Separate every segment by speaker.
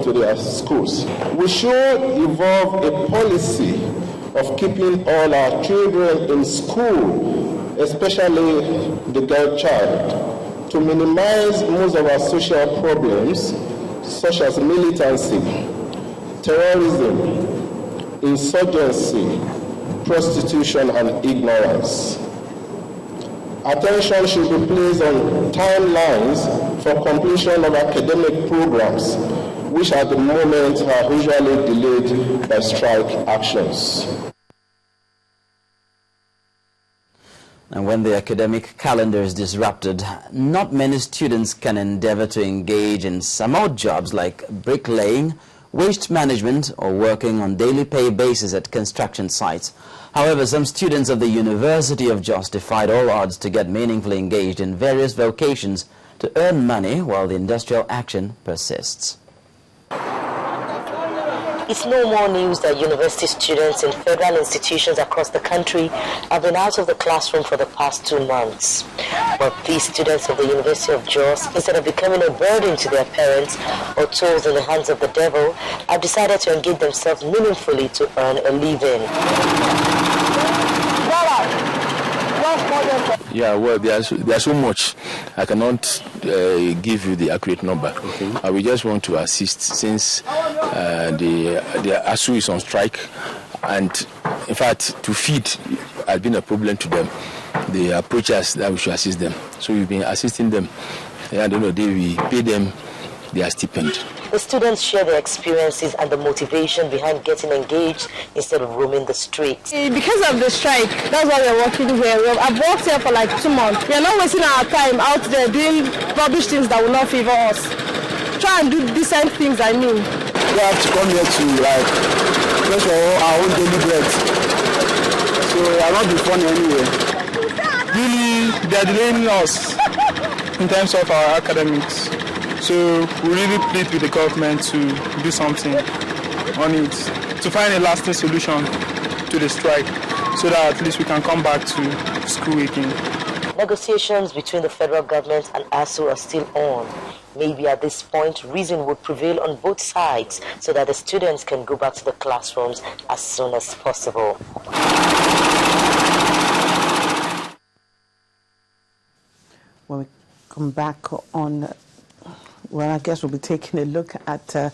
Speaker 1: to their schools. We should evolve a policy of keeping all our children in school, especially the girl child, to minimize most of our social problems, such as militancy, terrorism, insurgency, prostitution, and ignorance. Attention should be placed on timelines for completion of academic programs, which at the moment are usually delayed by strike actions.
Speaker 2: And when the academic calendar is disrupted, not many students can endeavor to engage in some odd jobs like bricklaying, waste management, or working on daily pay basis at construction sites. However, some students of the University of Jos defied all odds to get meaningfully engaged in various vocations to earn money while the industrial action persists.
Speaker 3: It's no more news that university students in federal institutions across the country have been out of the classroom for the past 2 months. But these students of the University of Jos, instead of becoming a burden to their parents or tools in the hands of the devil, have decided to engage themselves meaningfully to earn a living.
Speaker 4: Yeah, well, there's so much. I cannot give you the accurate number. Okay. We just want to assist since the ASU is on strike, and in fact, to feed has been a problem to them. They approach us that we should assist them. So we've been assisting them. And at the end of the day, we pay them their stipend.
Speaker 3: The students share their experiences and the motivation behind getting engaged instead of roaming the streets.
Speaker 5: Because of the strike, that's why we're working here. I've worked here for like 2 months. We are not wasting our time out there doing rubbish things that will not favor us. Try and do decent things, I mean.
Speaker 6: We have to come here to like just for our own daily bread. So we are not be funny anyway.
Speaker 7: Really, they are delaying us in terms of our academics. So we really plead with the government to do something on it, to find a lasting solution to the strike, so that at least we can come back to school again.
Speaker 3: Negotiations between the federal government and ASU are still on. Maybe at this point, reason would prevail on both sides so that the students can go back to the classrooms as soon as possible.
Speaker 8: When we come back on, well, I guess we'll be taking a look at the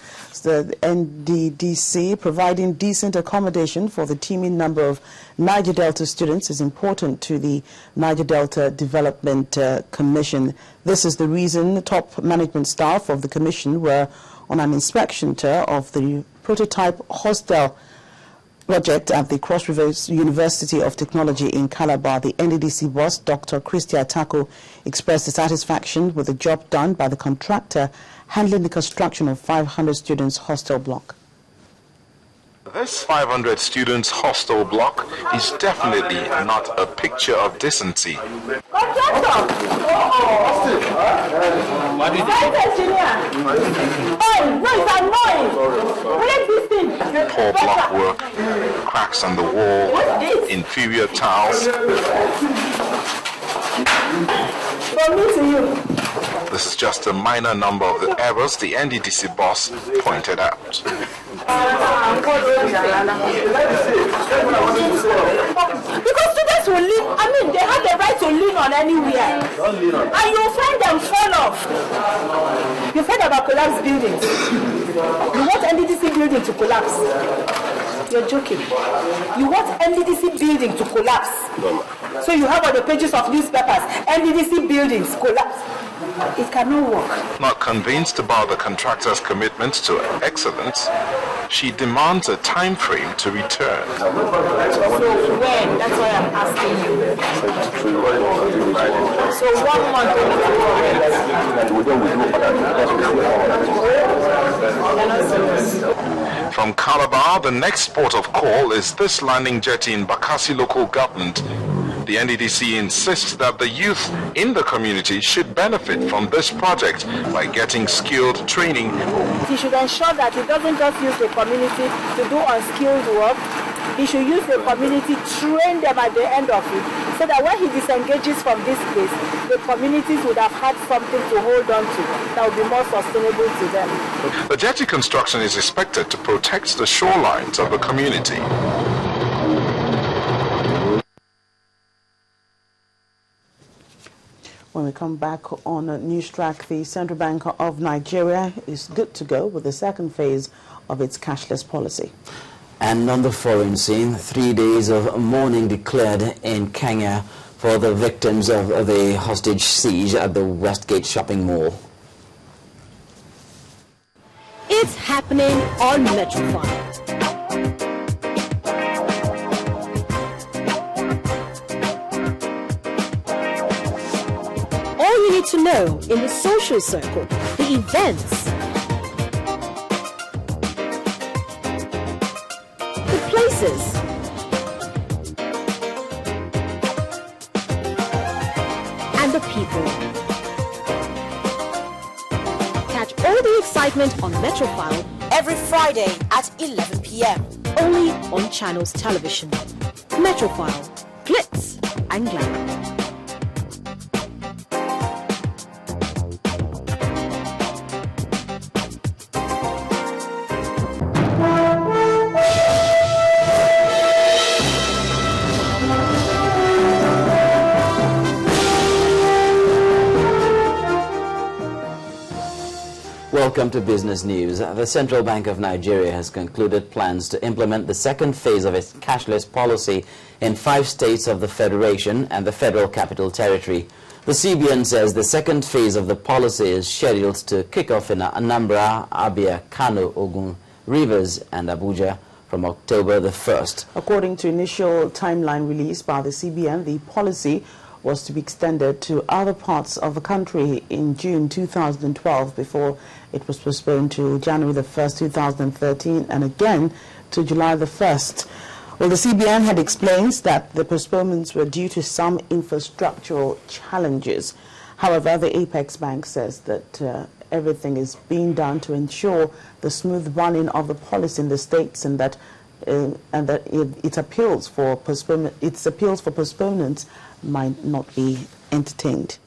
Speaker 8: NDDC. Providing decent accommodation for the teeming number of Niger Delta students is important to the Niger Delta Development Commission. This is the reason the top management staff of the commission were on an inspection tour of the prototype hostel project at the Cross Rivers University of Technology in Calabar. The NDDC boss, Dr. Christy Atako, expressed dissatisfaction with the job done by the contractor handling the construction of 500 students' hostel block.
Speaker 9: This 500 students hostel block is definitely not a picture of decency. Poor block work, cracks on the wall, inferior tiles. This is just a minor number of the errors the NDDC boss pointed out.
Speaker 5: Because students will lean, I mean, they have the right to lean on anywhere. And you'll find them fall off. You've heard about collapsed buildings. You want NDDC building to collapse? You're joking. You want NDDC building to collapse? So you have on the pages of newspapers, NDDC buildings collapse. It cannot work.
Speaker 9: Not convinced about the contractor's commitment to excellence, she demands a time frame to return.
Speaker 5: So when? That's why I'm asking you. So 1 month.
Speaker 9: From Calabar, the next port of call is this landing jetty in Bakassi local government. The NDDC insists that the youth in the community should benefit from this project by getting skilled training.
Speaker 5: He should ensure that he doesn't just use the community to do unskilled work. He should use the community, train them at the end of it, so that when he disengages from this place, the communities would have had something to hold on to that would be more sustainable to them.
Speaker 9: The jetty construction is expected to protect the shorelines of the community.
Speaker 8: When we come back on News Track, the Central Bank of Nigeria is good to go with the second phase of its cashless policy.
Speaker 2: And on the foreign scene, 3 days of mourning declared in Kenya for the victims of the hostage siege at the Westgate shopping mall.
Speaker 10: It's happening on Metrofile. All you need to know in the social circle, the events, the places, and the people. Catch all the excitement on Metrofile
Speaker 11: every Friday at 11 p.m.
Speaker 10: only on Channels Television. Metrofile, glitz and glamour.
Speaker 2: Welcome to Business News. The Central Bank of Nigeria has concluded plans to implement the second phase of its cashless policy in 5 states of the Federation and the Federal Capital Territory. The CBN says the second phase of the policy is scheduled to kick off in Anambra, Abia, Kano, Ogun, Rivers and Abuja from October the 1st.
Speaker 8: According to initial timeline released by the CBN, the policy was to be extended to other parts of the country in June 2012 before it was postponed to January the 1st, 2013 and again to July the 1st. Well, the CBN had explained that the postponements were due to some infrastructural challenges. However, the Apex Bank says that everything is being done to ensure the smooth running of the policy in the states and that its appeals for postponements might not be entertained.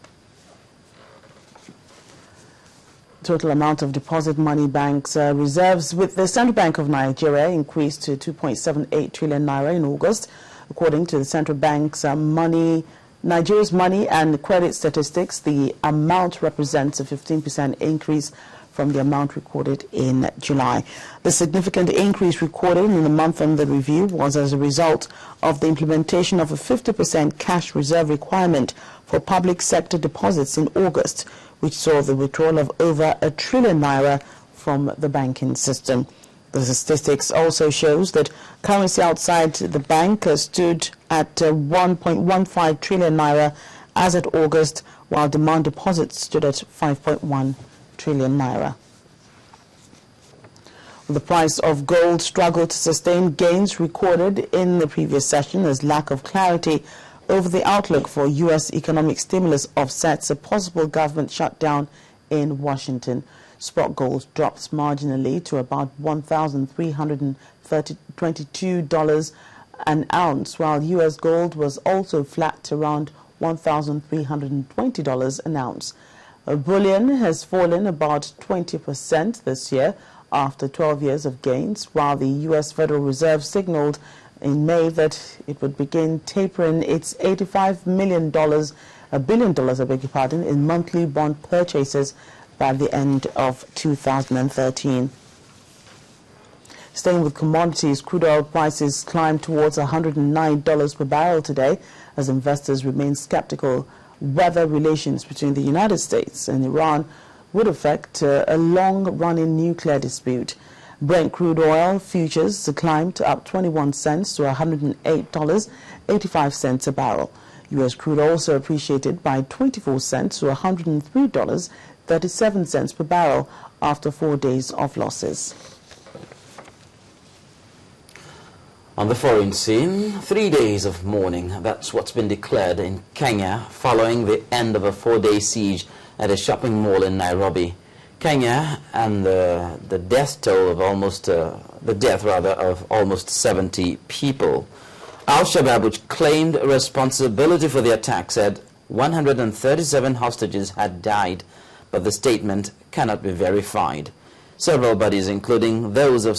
Speaker 8: Total amount of deposit money banks reserves with the Central Bank of Nigeria increased to 2.78 trillion naira in August. According to the Central Bank's Nigeria's money and credit statistics, the amount represents a 15% increase from the amount recorded in July. The significant increase recorded in the month under review was as a result of the implementation of a 50% cash reserve requirement for public sector deposits in August, which saw the withdrawal of over 1 trillion naira from the banking system. The statistics also shows that currency outside the bank stood at 1.15 trillion naira as at August, while demand deposits stood at 5.1 trillion naira. The price of gold struggled to sustain gains recorded in the previous session as lack of clarity over the outlook for U.S. economic stimulus offsets a possible government shutdown in Washington. Spot gold drops marginally to about $1,322 an ounce, while U.S. gold was also flat around $1,320 an ounce. Bullion has fallen about 20% this year after 12 years of gains, while the U.S. Federal Reserve signaled in May that it would begin tapering its $85 billion in monthly bond purchases by the end of 2013. Staying with commodities, crude oil prices climbed towards $109 per barrel today as investors remain skeptical whether relations between the United States and Iran would affect a long-running nuclear dispute. Brent crude oil futures climbed up 21 cents to $108.85 a barrel. U.S. crude also appreciated by 24 cents to $103.37 per barrel after 4 days of losses.
Speaker 2: On the foreign scene, 3 days of mourning. That's what's been declared in Kenya following the end of a 4-day siege at a shopping mall in Nairobi. Kenya and the death toll of almost 70 people. Al-Shabaab, which claimed responsibility for the attack, said 137 hostages had died, but the statement cannot be verified. Several bodies, including those of